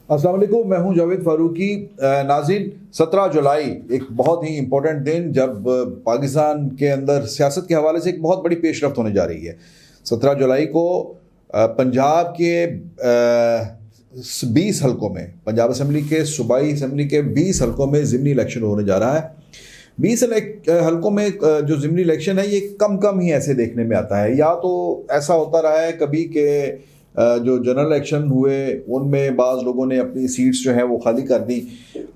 السلام علیکم، میں ہوں جاوید فاروقی۔ ناظرین، 17 جولائی ایک بہت ہی امپورٹنٹ دن جب پاکستان کے اندر سیاست کے حوالے سے ایک بہت بڑی پیش رفت ہونے جا رہی ہے۔ 17 جولائی کو پنجاب کے 20 حلقوں میں، پنجاب اسمبلی کے صوبائی اسمبلی کے 20 حلقوں میں ضمنی الیکشن ہونے جا رہا ہے۔ 20 حلقوں میں جو ضمنی الیکشن ہے یہ کم ہی ایسے دیکھنے میں آتا ہے، یا تو ایسا ہوتا رہا ہے کبھی کہ جو جنرل الیکشن ہوئے ان میں بعض لوگوں نے اپنی سیٹس جو ہیں وہ خالی کر دی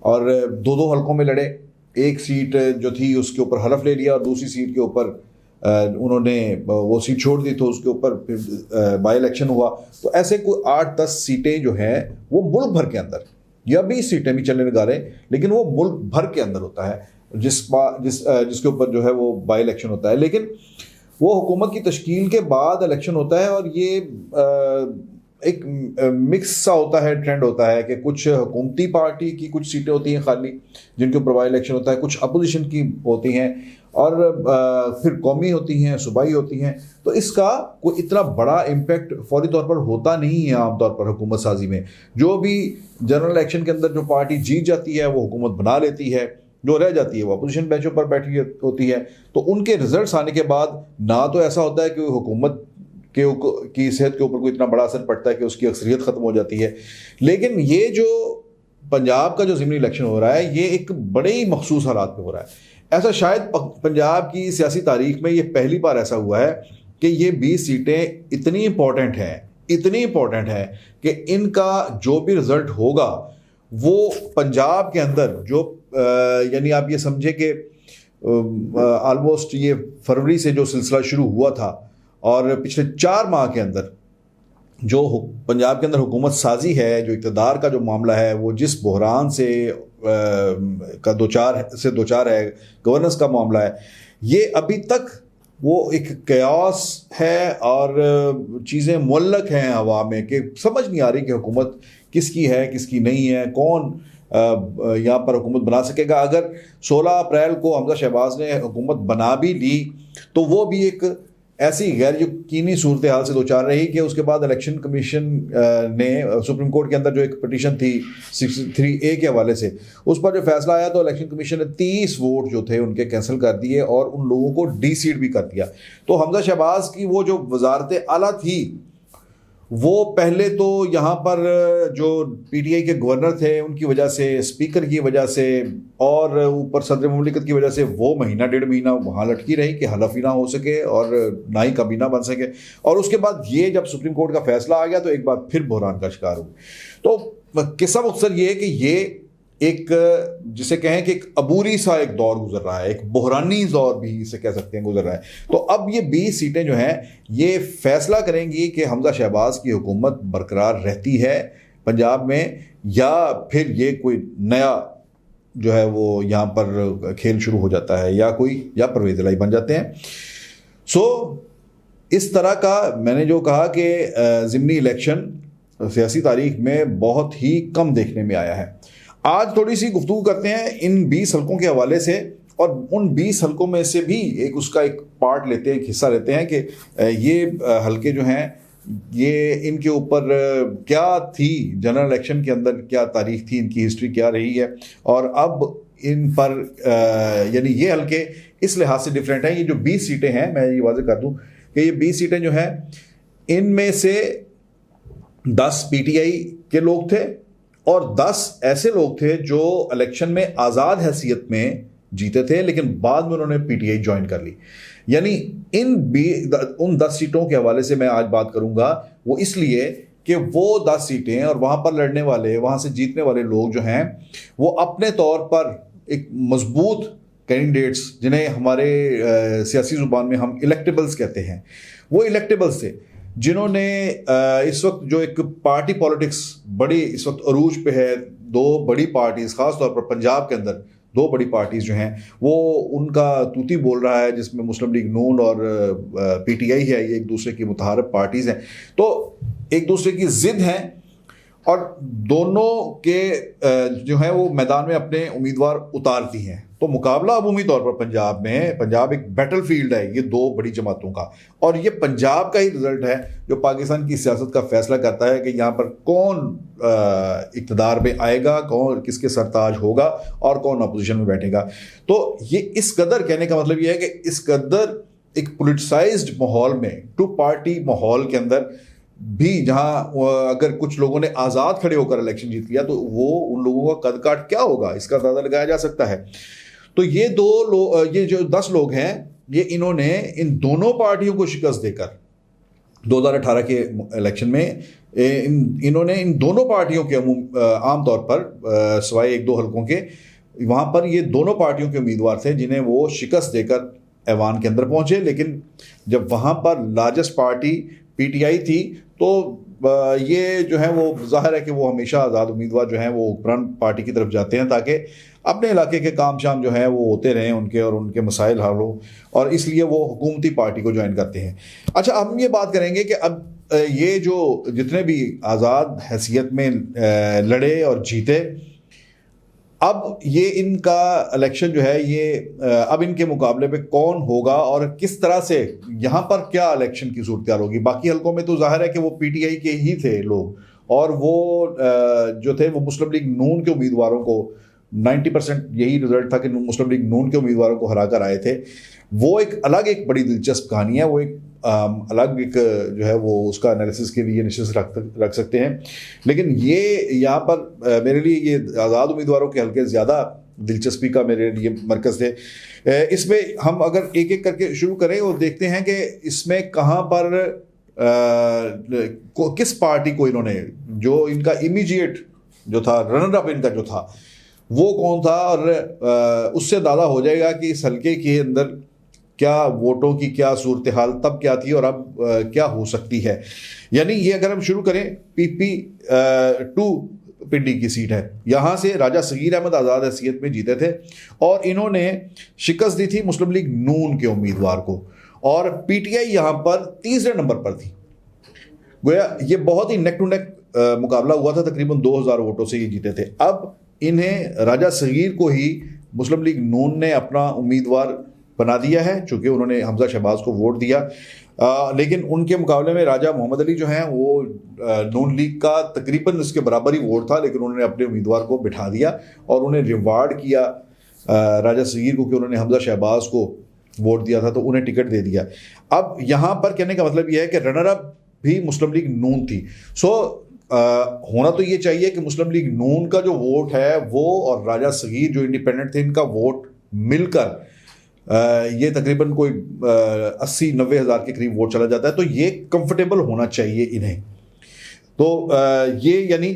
اور دو حلقوں میں لڑے۔ ایک سیٹ جو تھی اس کے اوپر حلف لے لیا اور دوسری سیٹ کے اوپر انہوں نے وہ سیٹ چھوڑ دی، تو اس کے اوپر پھر بائی الیکشن ہوا۔ تو ایسے کوئی 8-10 سیٹیں جو ہیں وہ ملک بھر کے اندر، یا 20 سیٹیں بھی چلنے لگا رہے، لیکن وہ ملک بھر کے اندر ہوتا ہے جس کے اوپر جو ہے وہ بائی الیکشن ہوتا ہے۔ لیکن وہ حکومت کی تشکیل کے بعد الیکشن ہوتا ہے، اور یہ ایک مکس سا ہوتا ہے، ٹرینڈ ہوتا ہے کہ کچھ حکومتی پارٹی کی کچھ سیٹیں ہوتی ہیں خالی جن کے اوپر بائی الیکشن ہوتا ہے، کچھ اپوزیشن کی ہوتی ہیں، اور پھر قومی ہوتی ہیں، صوبائی ہوتی ہیں۔ تو اس کا کوئی اتنا بڑا امپیکٹ فوری طور پر ہوتا نہیں ہے عام طور پر حکومت سازی میں۔ جو بھی جنرل الیکشن کے اندر جو پارٹی جیت جاتی ہے وہ حکومت بنا لیتی ہے، جو رہ جاتی ہے وہ اپوزیشن بینچوں پر بیٹھی ہوتی ہے۔ تو ان کے رزلٹس آنے کے بعد نہ تو ایسا ہوتا ہے کہ حکومت کی صحت کے اوپر کوئی اتنا بڑا اثر پڑتا ہے کہ اس کی اکثریت ختم ہو جاتی ہے، لیکن یہ جو پنجاب کا جو ضمنی الیکشن ہو رہا ہے یہ ایک بڑے ہی مخصوص حالات میں ہو رہا ہے۔ ایسا شاید پنجاب کی سیاسی تاریخ میں یہ پہلی بار ایسا ہوا ہے کہ یہ 20 سیٹیں اتنی امپورٹنٹ ہیں کہ ان کا جو بھی رزلٹ ہوگا وہ پنجاب کے اندر جو یعنی آپ یہ سمجھے کہ آلموسٹ یہ فروری سے جو سلسلہ شروع ہوا تھا اور پچھلے 4 ماہ کے اندر جو پنجاب کے اندر حکومت سازی ہے، جو اقتدار کا جو معاملہ ہے، وہ جس بحران سے دوچار ہے، گورننس کا معاملہ ہے، یہ ابھی تک وہ ایک قیاس ہے اور چیزیں معلق ہیں ہوا میں کہ سمجھ نہیں آ رہی کہ حکومت کس کی ہے کس کی نہیں ہے، کون یہاں پر حکومت بنا سکے گا۔ اگر 16 اپریل کو حمزہ شہباز نے حکومت بنا بھی لی تو وہ بھی ایک ایسی غیر یقینی صورتحال سے دوچار رہی کہ اس کے بعد الیکشن کمیشن نے سپریم کورٹ کے اندر جو ایک پٹیشن تھی 63A کے حوالے سے، اس پر جو فیصلہ آیا تو الیکشن کمیشن نے 30 ووٹ جو تھے ان کے کینسل کر دیے اور ان لوگوں کو ڈی سیٹ بھی کر دیا۔ تو حمزہ شہباز کی وہ جو وزارت اعلیٰ تھی وہ پہلے تو یہاں پر جو پی ٹی آئی کے گورنر تھے ان کی وجہ سے، اسپیکر کی وجہ سے، اور اوپر صدر مملکت کی وجہ سے وہ مہینہ 1.5 مہینہ وہاں لٹکی رہی کہ حلف ہی نہ ہو سکے اور نہ ہی کابینہ بن سکے، اور اس کے بعد یہ جب سپریم کورٹ کا فیصلہ آ گیا تو ایک بار پھر بحران کا شکار ہوئی۔ تو قصہ مختصر یہ ہے کہ یہ ایک جسے کہیں کہ ایک عبوری سا ایک دور گزر رہا ہے، ایک بحرانی دور بھی اسے کہہ سکتے ہیں گزر رہا ہے۔ تو اب یہ 20 سیٹیں جو ہیں یہ فیصلہ کریں گی کہ حمزہ شہباز کی حکومت برقرار رہتی ہے پنجاب میں، یا پھر یہ کوئی نیا جو ہے وہ یہاں پر کھیل شروع ہو جاتا ہے، یا پرویز الہی بن جاتے ہیں۔ اس طرح کا میں نے جو کہا کہ ضمنی الیکشن سیاسی تاریخ میں بہت ہی کم دیکھنے میں آیا ہے۔ آج تھوڑی سی گفتگو کرتے ہیں ان 20 حلقوں کے حوالے سے، اور ان 20 حلقوں میں سے بھی اس کا ایک پارٹ لیتے ہیں، ایک حصہ لیتے ہیں کہ یہ حلقے جو ہیں یہ ان کے اوپر کیا تھی جنرل الیکشن کے اندر، کیا تاریخ تھی ان کی، ہسٹری کیا رہی ہے، اور اب ان پر یعنی یہ حلقے اس لحاظ سے ڈیفرنٹ ہیں۔ یہ جو 20 سیٹیں ہیں، میں یہ واضح کر دوں کہ یہ 20 سیٹیں جو ہیں ان میں سے 10 پی ٹی آئی کے لوگ تھے اور 10 ایسے لوگ تھے جو الیکشن میں آزاد حیثیت میں جیتے تھے لیکن بعد میں انہوں نے پی ٹی آئی جوائن کر لی۔ یعنی ان 10 سیٹوں کے حوالے سے میں آج بات کروں گا، وہ اس لیے کہ وہ 10 سیٹیں اور وہاں پر لڑنے والے، وہاں سے جیتنے والے لوگ جو ہیں وہ اپنے طور پر ایک مضبوط کینڈیڈیٹس، جنہیں ہمارے سیاسی زبان میں ہم الیکٹیبلز کہتے ہیں، وہ الیکٹیبلز تھے جنہوں نے اس وقت جو ایک پارٹی پالیٹکس بڑی اس وقت عروج پہ ہے، 2 بڑی پارٹیز خاص طور پر پنجاب کے اندر 2 بڑی پارٹیز جو ہیں وہ ان کا توتی بول رہا ہے، جس میں مسلم لیگ نون اور پی ٹی آئی ہے، یہ ایک دوسرے کی متحارب پارٹیز ہیں، تو ایک دوسرے کی ضد ہیں، اور دونوں کے جو ہیں وہ میدان میں اپنے امیدوار اتارتی ہیں. تو مقابلہ عمومی طور پر پنجاب ایک بیٹل فیلڈ ہے یہ دو بڑی جماعتوں کا, اور یہ پنجاب کا ہی رزلٹ ہے جو پاکستان کی سیاست کا فیصلہ کرتا ہے کہ یہاں پر کون اقتدار میں آئے گا, کون کس کے سرتاج ہوگا اور کون اپوزیشن میں بیٹھے گا. تو یہ اس قدر کہنے کا مطلب یہ ہے کہ اس قدر ایک پولیٹیسائزڈ ماحول میں, ٹو پارٹی ماحول کے اندر بھی, جہاں اگر کچھ لوگوں نے آزاد کھڑے ہو کر الیکشن جیت لیا تو وہ ان لوگوں کا قد کاٹ کیا ہوگا اس کا اندازہ لگایا جا سکتا ہے. تو یہ جو 10 لوگ ہیں یہ انہوں نے ان دونوں پارٹیوں کو شکست دے کر 2018 کے الیکشن میں انہوں نے ان دونوں پارٹیوں کے عام طور پر سوائے 1-2 حلقوں کے وہاں پر یہ دونوں پارٹیوں کے امیدوار تھے جنہیں وہ شکست دے کر ایوان کے اندر پہنچے. لیکن جب وہاں پر لارجسٹ پارٹی PTI تھی تو یہ جو ہے وہ ظاہر ہے کہ وہ ہمیشہ آزاد امیدوار جو ہیں وہ حکمران پارٹی کی طرف جاتے ہیں تاکہ اپنے علاقے کے کام شام جو ہیں وہ ہوتے رہیں ان کے, اور ان کے مسائل حل ہوں, اور اس لیے وہ حکومتی پارٹی کو جوائن کرتے ہیں. اچھا, ہم یہ بات کریں گے کہ اب یہ جو جتنے بھی آزاد حیثیت میں لڑے اور جیتے, اب یہ ان کا الیکشن جو ہے یہ اب ان کے مقابلے پہ کون ہوگا اور کس طرح سے یہاں پر کیا الیکشن کی صورتحال ہوگی. باقی حلقوں میں تو ظاہر ہے کہ وہ PTI کے ہی تھے لوگ, اور وہ جو تھے وہ مسلم لیگ نون کے امیدواروں کو 90% یہی رزلٹ تھا کہ مسلم لیگ نون کے امیدواروں کو ہرا کر آئے تھے. وہ ایک بڑی دلچسپ کہانی ہے, وہ ایک الگ ایک جو ہے وہ اس کا انالیسس کے لیے نشست رکھ سکتے ہیں. لیکن یہ یہاں پر میرے لیے یہ آزاد امیدواروں کے حلقے زیادہ دلچسپی کا میرے لیے مرکز تھے. اس میں ہم اگر ایک ایک کر کے شروع کریں اور دیکھتے ہیں کہ اس میں کہاں پر کس پارٹی کو انہوں نے, جو ان کا امیجیٹ جو تھا رنر اپ ان کا جو تھا وہ کون تھا, اور اس سے اندازہ ہو جائے گا کہ اس حلقے کے اندر کیا ووٹوں کی کیا صورتحال تب کیا تھی اور اب کیا ہو سکتی ہے. یعنی یہ اگر ہم شروع کریں PP2 پنڈی کی سیٹ ہے, یہاں سے راجہ صغیر احمد آزاد حیثیت میں جیتے تھے اور انہوں نے شکست دی تھی مسلم لیگ نون کے امیدوار کو, اور PTI یہاں پر تیسرے نمبر پر تھی. گویا یہ بہت ہی نیک ٹو نیک مقابلہ ہوا تھا, تقریباً 2000 ووٹوں سے یہ جیتے تھے. اب انہیں راجہ صغیر کو ہی مسلم لیگ نون نے اپنا امیدوار بنا دیا ہے چونکہ انہوں نے حمزہ شہباز کو ووٹ دیا, لیکن ان کے مقابلے میں راجہ محمد علی جو ہیں وہ نون لیگ کا تقریباً اس کے برابر ہی ووٹ تھا, لیکن انہوں نے اپنے امیدوار کو بٹھا دیا اور انہیں ریوارڈ کیا راجہ صغیر کو کہ انہوں نے حمزہ شہباز کو ووٹ دیا تھا تو انہیں ٹکٹ دے دیا. اب یہاں پر کہنے کا مطلب یہ ہے کہ رنر اپ بھی مسلم لیگ نون تھی. ہونا تو یہ چاہیے کہ مسلم لیگ نون کا جو ووٹ ہے وہ اور راجہ صغیر جو انڈیپینڈنٹ تھے ان کا ووٹ مل کر یہ تقریباً کوئی 80-90 ہزار کے قریب ووٹ چلا جاتا ہے, تو یہ کمفرٹیبل ہونا چاہیے انہیں. تو یہ یعنی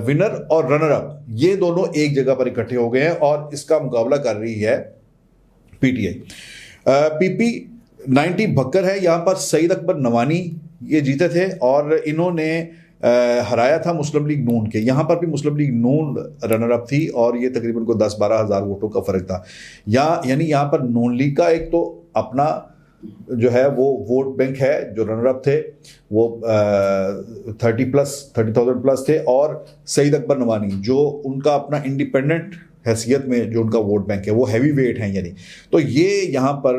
ونر اور رنر اپ یہ دونوں ایک جگہ پر اکٹھے ہو گئے ہیں اور اس کا مقابلہ کر رہی ہے PTI. PP90 بھکر ہے, یہاں پر سعید اکبر نوانی یہ جیتے تھے اور انہوں نے ہرایا تھا مسلم لیگ نون کے. یہاں پر بھی مسلم لیگ نون رنر اپ تھی اور یہ تقریباً کو 10-12 ہزار ووٹوں کا فرق تھا. یعنی یہاں پر نون لیگ کا ایک تو اپنا جو ہے وہ ووٹ بینک ہے, جو رنر اپ تھے وہ 30,000 پلس تھے, اور سعید اکبر نوانی جو ان کا اپنا انڈیپینڈنٹ حیثیت میں جو ان کا ووٹ بینک ہے وہ ہیوی ویٹ ہیں. یعنی تو یہ یہاں پر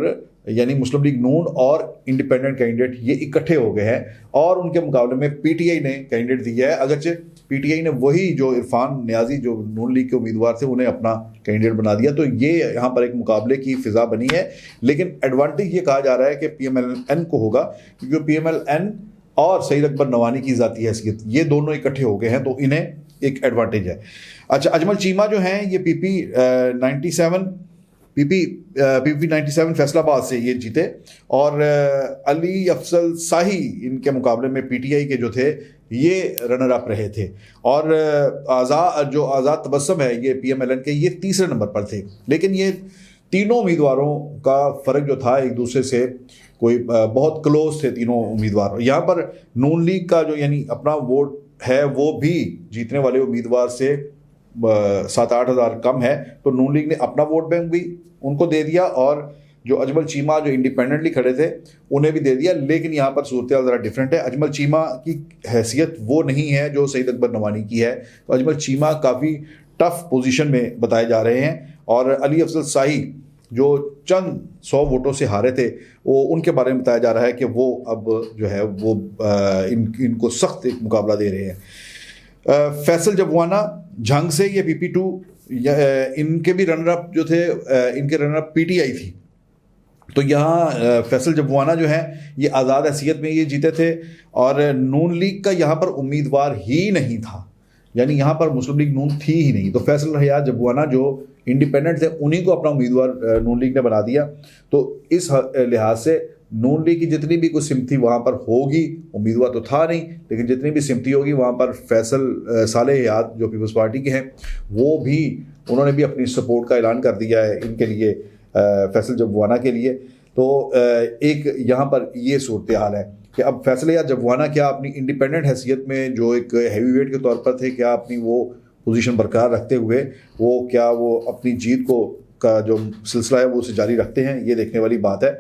یعنی مسلم لیگ نون اور انڈیپینڈنٹ کینڈیڈیٹ یہ اکٹھے ہو گئے ہیں اور ان کے مقابلے میں PTI نے کینڈیڈیٹ دیا ہے. اگرچہ PTI نے وہی جو عرفان نیازی جو نون لیگ کے امیدوار تھے انہیں اپنا کینڈیڈیٹ بنا دیا, تو یہ یہاں پر ایک مقابلے کی فضا بنی ہے. لیکن ایڈوانٹیج یہ کہا جا رہا ہے کہ PMLN کو ہوگا کیونکہ PMLN اور سعید اکبر نوانی کی ذاتی حیثیت یہ دونوں اکٹھے ہو گئے ہیں تو انہیں ایک ایڈوانٹیج ہے. اچھا, اجمل چیمہ جو ہیں یہ PP97 فیصل آباد سے یہ جیتے, اور علی افضل ساہی ان کے مقابلے میں PTI کے جو تھے یہ رنر اپ رہے تھے, اور آزاد تبسم ہے یہ PMLN کے یہ تیسرے نمبر پر تھے. لیکن یہ تینوں امیدواروں کا فرق جو تھا ایک دوسرے سے کوئی بہت کلوز تھے تینوں امیدوار. یہاں پر نون لیگ کا جو یعنی اپنا ووٹ ہے وہ بھی جیتنے والے امیدوار سے 7-8 ہزار کم ہے, تو نون لیگ نے اپنا ووٹ بینک بھی ان کو دے دیا اور جو اجمل چیمہ جو انڈیپینڈنٹلی کھڑے تھے انہیں بھی دے دیا. لیکن یہاں پر صورتحال ذرا ڈفرینٹ ہے. اجمل چیمہ کی حیثیت وہ نہیں ہے جو سعید اکبر نوانی کی ہے. تو اجمل چیمہ کافی ٹف پوزیشن میں بتائے جا رہے ہیں, اور علی افضل شاہی جو چند 100 ووٹوں سے ہارے تھے وہ ان کے بارے میں بتایا جا رہا ہے کہ وہ اب جو ہے وہ ان کو سخت ایک مقابلہ دے رہے ہیں. فیصل جبوانہ جھنگ سے, یہ PP2 ان کے بھی رنر اپ جو تھے, ان کے رنر اپ PTI تھی. تو یہاں فیصل جبوانہ جو ہیں یہ آزاد حیثیت میں یہ جیتے تھے, اور نون لیگ کا یہاں پر امیدوار ہی نہیں تھا, یعنی یہاں پر مسلم لیگ نون تھی ہی نہیں. تو فیصل حیات جبوانہ جو انڈیپینڈنٹ تھے انہیں کو اپنا امیدوار نون لیگ نے بنا دیا. تو اس لحاظ سے نون لیگ کی جتنی بھی کوئی سمتی وہاں پر ہوگی, امیدوار تو تھا نہیں, لیکن جتنی بھی سمتی ہوگی وہاں پر فیصل صالح حیات جو پیپلز پارٹی کے ہیں وہ بھی, انہوں نے بھی اپنی سپورٹ کا اعلان کر دیا ہے ان کے لیے, فیصل جبوانہ کے لیے. تو ایک یہاں پر یہ صورتحال ہے کہ اب فیصل حیات جبوانہ کیا اپنی انڈیپینڈنٹ حیثیت میں جو ایک ہیوی ویٹ کے طور پر تھے, کیا اپنی وہ پوزیشن برقرار رکھتے ہوئے وہ اپنی جیت کا جو سلسلہ ہے وہ اسے جاری رکھتے ہیں, یہ دیکھنے والی بات ہے.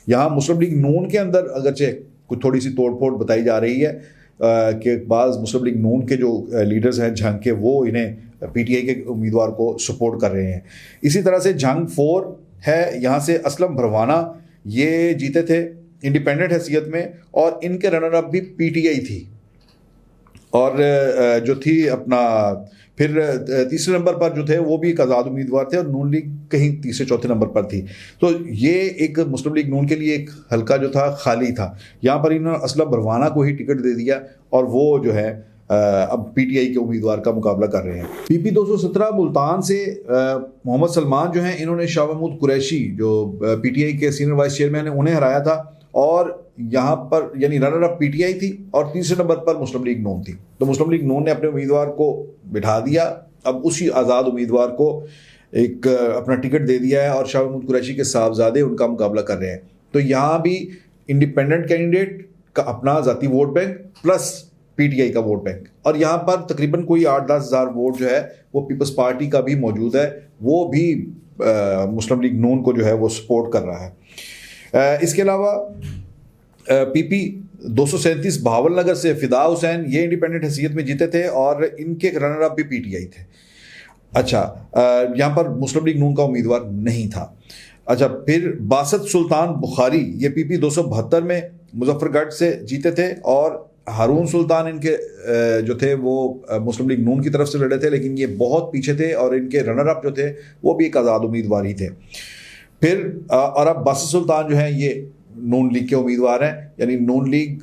یہاں مسلم لیگ نون کے اندر اگرچہ کچھ تھوڑی سی توڑ پھوڑ بتائی جا رہی ہے کہ بعض مسلم لیگ نون کے جو لیڈرز ہیں جھنگ کے, وہ انہیں PTI کے امیدوار کو سپورٹ کر رہے ہیں. اسی طرح سے جھنگ 4 ہے, یہاں سے اسلم بھروانہ یہ جیتے تھے انڈیپینڈنٹ حیثیت میں, اور ان کے رنر اپ بھی PTI تھی, اور جو تھی اپنا پھر تیسرے نمبر پر جو تھے وہ بھی ایک آزاد امیدوار تھے, اور نون لیگ کہیں تیسرے چوتھے نمبر پر تھی. تو یہ ایک مسلم لیگ نون کے لیے ایک حلقہ جو تھا خالی تھا. یہاں پر انہوں نے اسلم بھروانہ کو ہی ٹکٹ دے دیا, اور وہ جو ہے اب PTI کے امیدوار کا مقابلہ کر رہے ہیں. PP 217 ملتان سے محمد سلمان جو ہیں انہوں نے شاہ محمود قریشی جو PTI کے سینئر وائس چیئرمین ہیں انہیں ہرایا تھا, اور یہاں پر یعنی رنر اپ PTI تھی, اور تیسرے نمبر پر مسلم لیگ نون تھی. تو مسلم لیگ نون نے اپنے امیدوار کو بٹھا دیا, اب اسی آزاد امیدوار کو ایک اپنا ٹکٹ دے دیا ہے, اور شاہ محمود قریشی کے صاحبزادے ان کا مقابلہ کر رہے ہیں. تو یہاں بھی انڈیپینڈنٹ کینڈیڈیٹ کا اپنا ذاتی ووٹ بینک پلس PTI کا ووٹ بینک, اور یہاں پر تقریباً کوئی 8-10 ہزار ووٹ جو ہے وہ پیپلز پارٹی کا بھی موجود ہے, وہ بھی مسلم لیگ نون کو جو ہے وہ سپورٹ کر رہا ہے. اس کے علاوہ PP 237 بہاول نگر سے فدا حسین یہ انڈیپینڈنٹ حیثیت میں جیتے تھے, اور ان کے رنر اپ بھی PTI تھے. اچھا, یہاں پر مسلم لیگ نون کا امیدوار نہیں تھا. اچھا, پھر باسط سلطان بخاری یہ PP 272 میں مظفر گڑھ سے جیتے تھے, اور ہارون سلطان ان کے جو تھے وہ مسلم لیگ نون کی طرف سے لڑے تھے, لیکن یہ بہت پیچھے تھے, اور ان کے رنر اپ جو تھے وہ بھی ایک آزاد امیدوار ہی تھے. پھر اور اب باسط سلطان جو ہیں یہ نون لیگ کے امیدوار ہیں, یعنی نون لیگ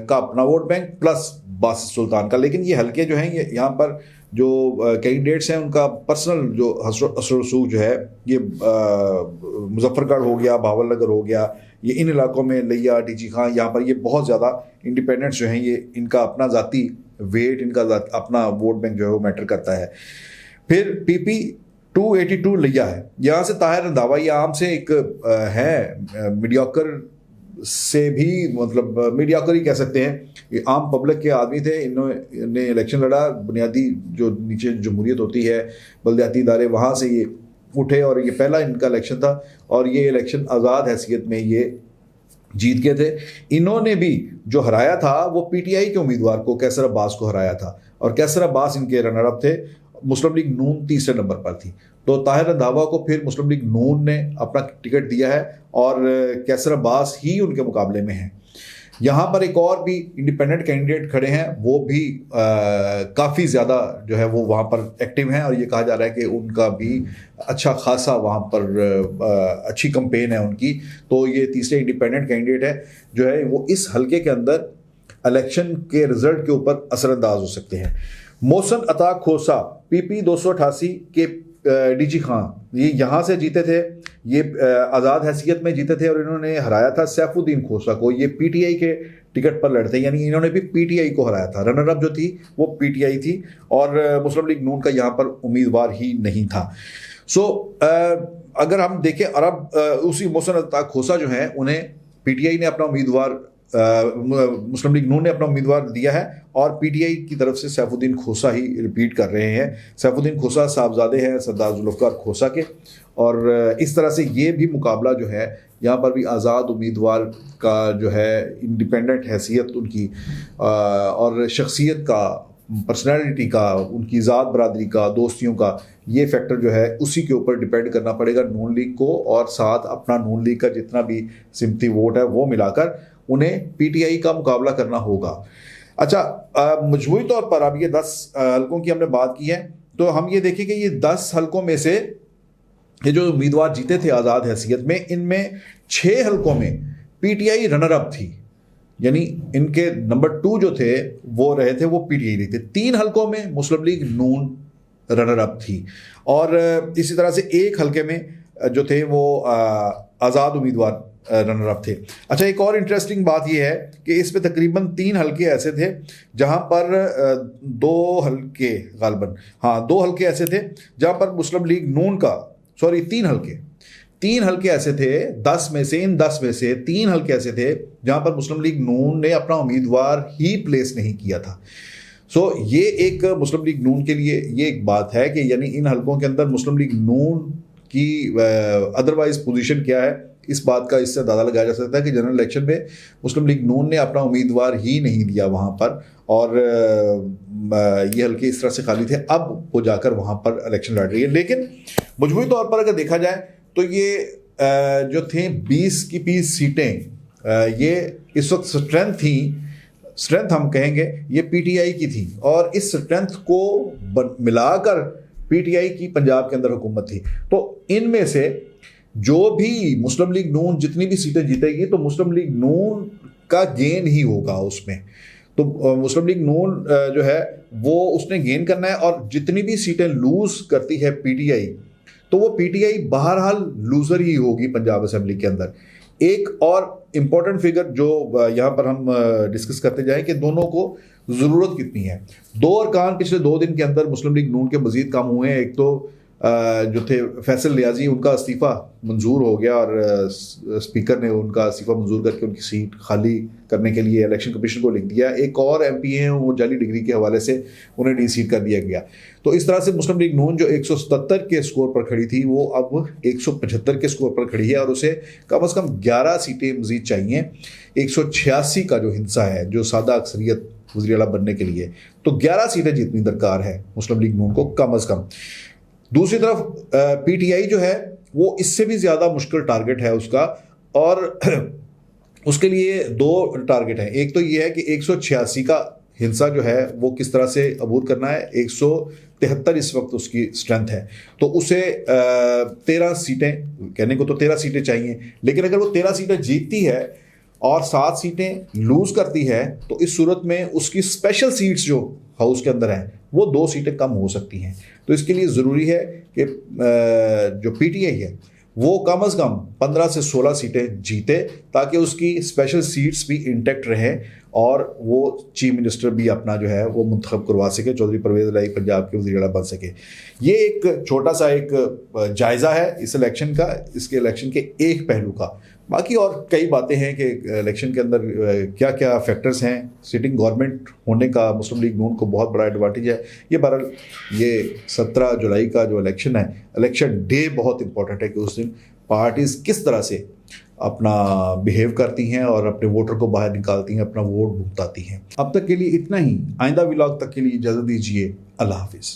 کا اپنا ووٹ بینک پلس باسط سلطان کا. لیکن یہ حلقے جو ہیں یہ یہاں پر جو کینڈیڈیٹس ہیں ان کا پرسنل جو اثر رسوخ جو ہے یہ مظفر گڑھ ہو گیا, بہاول نگر ہو گیا, یہ ان علاقوں میں لیا ٹیچی خان, یہاں پر یہ بہت زیادہ انڈیپینڈنٹس جو ہیں یہ ان کا اپنا ذاتی ویٹ, ان کا اپنا ووٹ بینک جو ہے وہ میٹر کرتا ہے. پھر PP 282 لیا ہے, یہاں سے طاہر رنداوا, یہ عام سے ایک ہے میڈیوکر سے بھی مطلب میڈیوکر ہی کہہ سکتے ہیں, یہ عام پبلک کے آدمی تھے. انہوں نے الیکشن لڑا, بنیادی جو نیچے جمہوریت ہوتی ہے بلدیاتی ادارے وہاں سے یہ اٹھے, اور یہ پہلا ان کا الیکشن تھا, اور یہ الیکشن آزاد حیثیت میں یہ جیت گئے تھے. انہوں نے بھی جو ہرایا تھا وہ PTI کے امیدوار کو کیسر عباس کو ہرایا تھا, اور کیسر عباس ان کے رنر اپ تھے. مسلم لیگ نون تیسرے نمبر پر تھی. تو طاہر رنداوا کو پھر مسلم لیگ نون نے اپنا ٹکٹ دیا ہے, اور کیسر عباس ہی ان کے مقابلے میں ہیں. یہاں پر ایک اور بھی انڈیپینڈنٹ کینڈیڈیٹ کھڑے ہیں, وہ بھی کافی زیادہ جو ہے وہ وہاں پر ایکٹیو ہیں, اور یہ کہا جا رہا ہے کہ ان کا بھی اچھا خاصا وہاں پر اچھی کمپین ہے ان کی. تو یہ تیسرے انڈیپینڈنٹ کینڈیڈیٹ ہے جو ہے وہ اس حلقے کے اندر الیکشن کے رزلٹ کے اوپر اثر انداز ہو سکتے ہیں. محسن عطا کھوسا PP 288 کے DG خان یہ یہاں سے جیتے تھے, یہ آزاد حیثیت میں جیتے تھے, اور انہوں نے ہرایا تھا سیف الدین کھوسا کو. یہ PTI کے ٹکٹ پر لڑتے, یعنی انہوں نے بھی PTI کو ہرایا تھا. رنر اپ جو تھی وہ PTI تھی, اور مسلم لیگ نون کا یہاں پر امیدوار ہی نہیں تھا. سو اگر ہم دیکھیں عرب اسی محسن عطا کھوسا جو ہیں انہیں PTI نے اپنا امیدوار مسلم لیگ نون نے اپنا امیدوار دیا ہے اور پی ٹی آئی کی طرف سے سیف الدین کھوسا ہی ریپیٹ کر رہے ہیں. سیف الدین کھوسا صاحبزادے ہیں سردار ذوالفقار کھوسا کے, اور اس طرح سے یہ بھی مقابلہ جو ہے یہاں پر بھی آزاد امیدوار کا جو ہے انڈیپینڈنٹ حیثیت ان کی اور شخصیت کا, پرسنالٹی کا, ان کی ذات برادری کا, دوستیوں کا, یہ فیکٹر جو ہے اسی کے اوپر ڈیپینڈ کرنا پڑے گا نون لیگ کو, اور ساتھ اپنا نون لیگ کا جتنا بھی سمتی ووٹ ہے وہ ملا کر انہیں پی ٹی آئی کا مقابلہ کرنا ہوگا. اچھا, مجموعی طور پر اب یہ 10 حلقوں کی ہم نے بات کی ہے, تو ہم یہ دیکھیں کہ یہ 10 حلقوں میں سے یہ جو امیدوار جیتے تھے آزاد حیثیت میں, ان میں 6 حلقوں میں P T I runner up تھی, یعنی ان کے نمبر 2 جو تھے وہ رہے تھے وہ پی ٹی آئی رہے تھے. 3 حلقوں میں مسلم لیگ نون رنر اپ تھی, اور اسی طرح سے 1 حلقے میں جو تھے وہ آزاد امیدوار رنر اپ تھے. اچھا, ایک اور انٹرسٹنگ بات یہ ہے کہ اس پہ تقریباً 3 حلقے ایسے تھے جہاں پر 2 حلقے ایسے تھے جہاں پر مسلم لیگ نون کا 3 حلقے ایسے تھے 10 میں سے 3 حلقے ایسے تھے جہاں پر مسلم لیگ نون نے اپنا امیدوار ہی پلیس نہیں کیا تھا. یہ ایک مسلم لیگ نون کے لیے یہ ایک بات ہے کہ یعنی ان حلقوں کے اندر مسلم لیگ نون کی ادروائز پوزیشن کیا ہے, اس بات کا اس سے اندازہ لگایا جا سکتا ہے کہ جنرل الیکشن میں مسلم لیگ نون نے اپنا امیدوار ہی نہیں دیا وہاں پر, اور یہ حلقے اس طرح سے خالی تھے, اب وہ جا کر وہاں پر الیکشن لڑ رہی ہے. لیکن مجموعی طور پر اگر دیکھا جائے تو یہ جو تھیں 20 کی 20 سیٹیں, یہ اس وقت اسٹرینتھ ہم کہیں گے یہ پی ٹی آئی کی تھی, اور اس اسٹرینتھ کو ملا کر پی ٹی آئی کی پنجاب کے اندر حکومت تھی. تو ان میں سے جو بھی مسلم لیگ نون جتنی بھی سیٹیں جیتے گی تو مسلم لیگ نون کا گین ہی ہوگا اس میں. تو مسلم لیگ نون جو ہے وہ اس نے گین کرنا ہے, اور جتنی بھی سیٹیں لوز کرتی ہے پی ٹی آئی تو وہ پی ٹی آئی بہرحال لوزر ہی ہوگی پنجاب اسمبلی کے اندر. ایک اور امپورٹنٹ فگر جو یہاں پر ہم ڈسکس کرتے جائیں کہ دونوں کو ضرورت کتنی ہے. 2 ارکان پچھلے 2 دن کے اندر مسلم لیگ نون کے مزید کم ہوئے ہیں. ایک تو جو تھے فیصل نیازی, ان کا استعفیٰ منظور ہو گیا اور اسپیکر نے ان کا استعفیٰ منظور کر کے ان کی سیٹ خالی کرنے کے لیے الیکشن کمیشن کو لکھ دیا. ایک اور ایم پی ہیں وہ جعلی ڈگری کے حوالے سے انہیں ڈی سیٹ کر دیا گیا. تو اس طرح سے مسلم لیگ نون جو 177 کے اسکور پر کھڑی تھی وہ اب 175 کے اسکور پر کھڑی ہے, اور اسے کم از کم 11 سیٹیں مزید چاہیے 186 کا جو ہندسہ ہے جو سادہ اکثریت وزیر اعلیٰ بننے کے لیے, تو 11 سیٹیں جتنی درکار ہے مسلم لیگ نون کو کم از کم. دوسری طرف پی ٹی آئی جو ہے وہ اس سے بھی زیادہ مشکل ٹارگٹ ہے اس کا, اور اس کے لیے 2 ٹارگٹ ہیں. ایک تو یہ ہے کہ 186 کا ہنسا جو ہے وہ کس طرح سے عبور کرنا ہے. 173 اس وقت اس کی اسٹرینتھ ہے, تو اسے 13 سیٹیں, کہنے کو تو 13 سیٹیں چاہیے, لیکن اگر وہ 13 سیٹیں جیتتی ہے اور 7 سیٹیں لوز کرتی ہے تو اس صورت میں اس کی اسپیشل سیٹس جو ہاؤس کے اندر ہیں وہ 2 سیٹیں کم ہو سکتی ہیں. تو اس کے لیے ضروری ہے کہ جو پی ٹی آئی ہے وہ کم از کم 15 سے 16 سیٹیں جیتے تاکہ اس کی اسپیشل سیٹس بھی انٹیکٹ رہیں اور وہ چیف منسٹر بھی اپنا جو ہے وہ منتخب کروا سکے, چودھری پرویز الہی پنجاب کے وزیر اعلیٰ بن سکے. یہ ایک چھوٹا سا ایک جائزہ ہے اس الیکشن کا, اس کے الیکشن کے ایک پہلو کا. باقی اور کئی باتیں ہیں کہ الیکشن کے اندر کیا کیا فیکٹرز ہیں. سٹنگ گورنمنٹ ہونے کا مسلم لیگ نون کو بہت بڑا ایڈوانٹیج ہے. یہ بہرحال یہ 17 جولائی کا جو الیکشن ہے, الیکشن ڈے بہت امپورٹنٹ ہے کہ اس دن پارٹیز کس طرح سے اپنا بیہیو کرتی ہیں اور اپنے ووٹر کو باہر نکالتی ہیں, اپنا ووٹ بھگتاتی ہیں. اب تک کے لیے اتنا ہی. آئندہ ولاگ تک کے لیے اجازت دیجیے. اللہ حافظ.